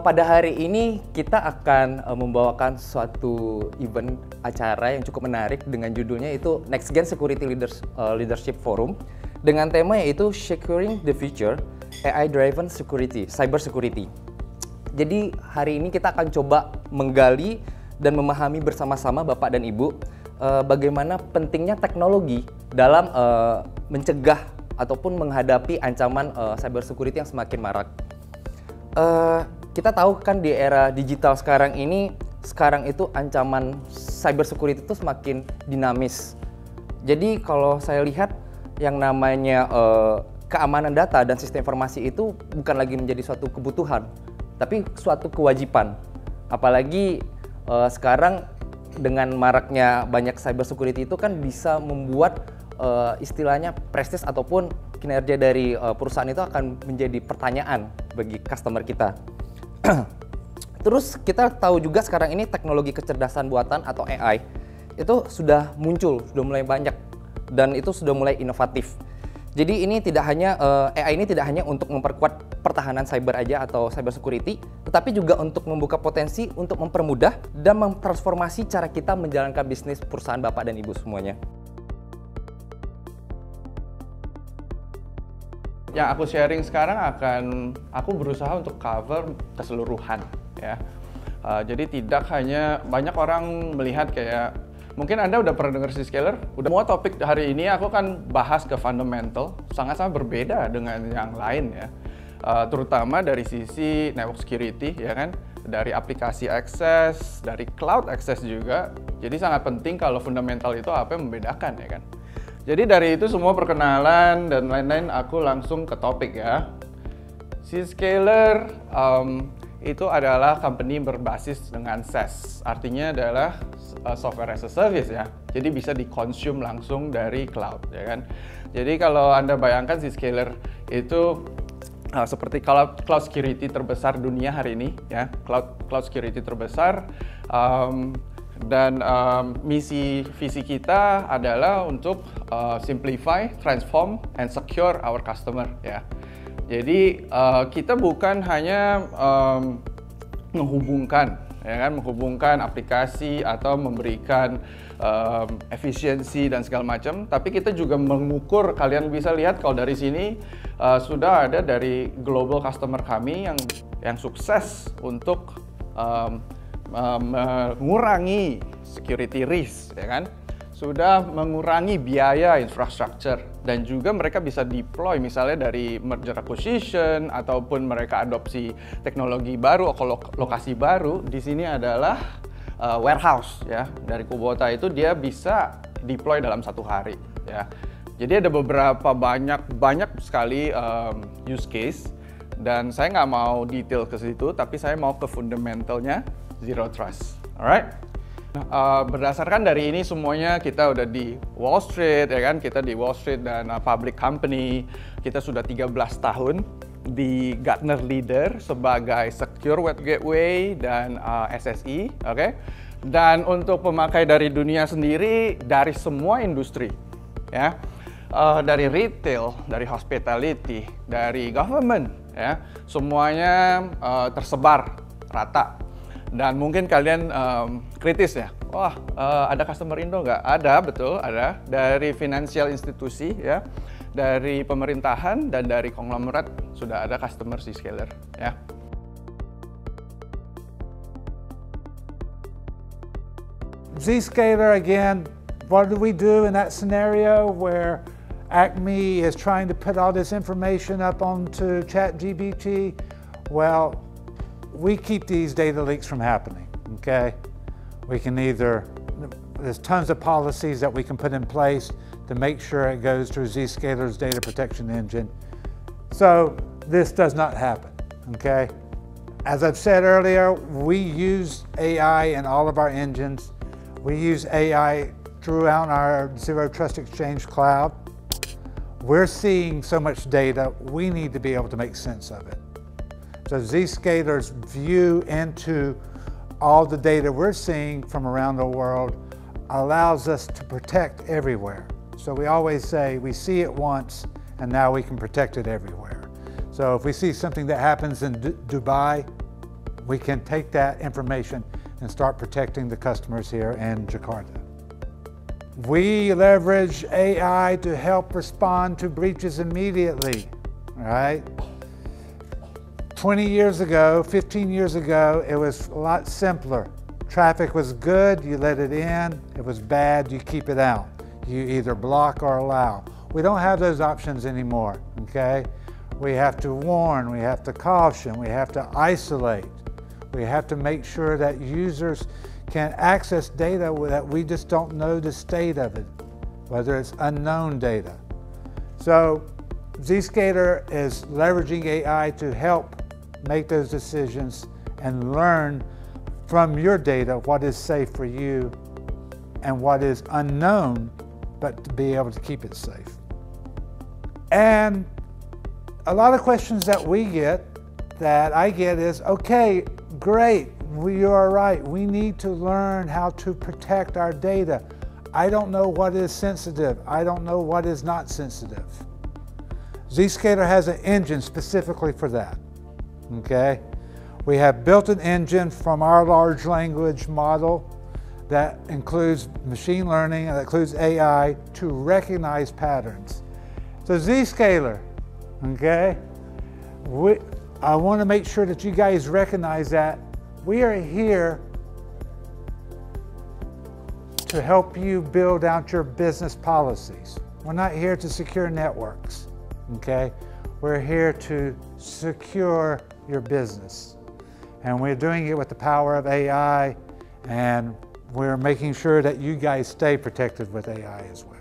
Pada hari ini kita akan membawakan suatu event acara yang cukup menarik dengan judulnya itu Next Gen Security Leadership Forum dengan tema yaitu Securing the Future AI Driven Security, Cyber Security. Jadi hari ini kita akan coba menggali dan memahami bersama-sama Bapak dan Ibu bagaimana pentingnya teknologi dalam mencegah ataupun menghadapi ancaman cyber security yang semakin marak. Kita tahu kan di era digital sekarang itu ancaman cyber security itu semakin dinamis. Jadi kalau saya lihat yang namanya keamanan data dan sistem informasi itu bukan lagi menjadi suatu kebutuhan, tapi suatu kewajiban. Apalagi sekarang dengan maraknya banyak cyber security itu kan bisa membuat istilahnya prestis ataupun kinerja dari perusahaan itu akan menjadi pertanyaan bagi customer kita. Terus kita tahu juga sekarang ini teknologi kecerdasan buatan atau AI itu sudah muncul, sudah mulai banyak dan itu sudah mulai inovatif. Jadi ini tidak hanya AI ini tidak hanya untuk memperkuat pertahanan cyber aja atau cyber security, tetapi juga untuk membuka potensi untuk mempermudah dan memtransformasi cara kita menjalankan bisnis perusahaan Bapak dan Ibu semuanya. Yang aku sharing sekarang aku berusaha untuk cover keseluruhan ya. Jadi tidak hanya banyak orang melihat kayak mungkin Anda udah pernah dengar Zscaler, semua topik hari ini aku kan bahas ke fundamental, sangat-sangat berbeda dengan yang lain ya. Terutama dari sisi network security ya kan, dari aplikasi access, dari cloud access juga. Jadi sangat penting kalau fundamental itu apa yang membedakan ya kan. Jadi dari itu semua perkenalan dan lain-lain aku langsung ke topik ya. Zscaler itu adalah company berbasis dengan SaaS, artinya adalah software as a service ya. Jadi bisa di-consume langsung dari cloud ya kan. Jadi kalau Anda bayangkan Zscaler itu seperti cloud security terbesar dunia hari ini ya, cloud security terbesar. Dan visi kita adalah untuk simplify, transform, and secure our customer ya. Jadi kita bukan hanya menghubungkan aplikasi atau memberikan efisiensi dan segala macam, tapi kita juga mengukur. Kalian bisa lihat kalau dari sini sudah ada dari global customer kami yang sukses untuk mengurangi security risk ya kan, sudah mengurangi biaya infrastruktur, dan juga mereka bisa deploy misalnya dari merger acquisition ataupun mereka adopsi teknologi baru atau lokasi baru. Di sini adalah warehouse ya, dari Kubota itu dia bisa deploy dalam 1 hari ya. Jadi ada beberapa banyak sekali use case, dan saya nggak mau detail ke situ, tapi saya mau ke fundamentalnya Zero Trust, alright? Berdasarkan dari ini semuanya kita udah di Wall Street ya kan, kita di Wall Street dan public company, kita sudah 13 tahun di Gartner Leader sebagai Secure Web Gateway dan SSI, oke? Dan untuk pemakai dari dunia sendiri, dari semua industri ya, dari retail, dari hospitality, dari government ya, semuanya tersebar rata. Dan mungkin kalian kritis ya, wah ada customer Indo nggak? Ada, betul ada. Dari financial institusi ya, dari pemerintahan dan dari konglomerat sudah ada customer Zscaler ya. Zscaler again, what do we do in that scenario where Acme is trying to put all this information up onto ChatGPT? Well, we keep these data leaks from happening, okay? We can there's tons of policies that we can put in place to make sure it goes through Zscaler's data protection engine. So this does not happen, okay? As I've said earlier, we use AI in all of our engines. We use AI throughout our Zero Trust Exchange cloud. We're seeing so much data, we need to be able to make sense of it. So Zscaler's view into all the data we're seeing from around the world allows us to protect everywhere. So we always say we see it once and now we can protect it everywhere. So if we see something that happens in Dubai, we can take that information and start protecting the customers here in Jakarta. We leverage AI to help respond to breaches immediately, right? 20 years ago, 15 years ago, it was a lot simpler. Traffic was good, you let it in. It was bad, you keep it out. You either block or allow. We don't have those options anymore, okay? We have to warn, we have to caution, we have to isolate. We have to make sure that users can access data that we just don't know the state of it, whether it's unknown data. So Zscaler is leveraging AI to help make those decisions and learn from your data what is safe for you and what is unknown, but to be able to keep it safe. And a lot of questions that I get is, okay, great, you are right. We need to learn how to protect our data. I don't know what is sensitive. I don't know what is not sensitive. Zscaler has an engine specifically for that, okay? We have built an engine from our large language model that includes machine learning and that includes AI to recognize patterns. So Zscaler, okay? I want to make sure that you guys recognize that we are here to help you build out your business policies. We're not here to secure networks, okay? We're here to secure your business. And we're doing it with the power of AI, and we're making sure that you guys stay protected with AI as well.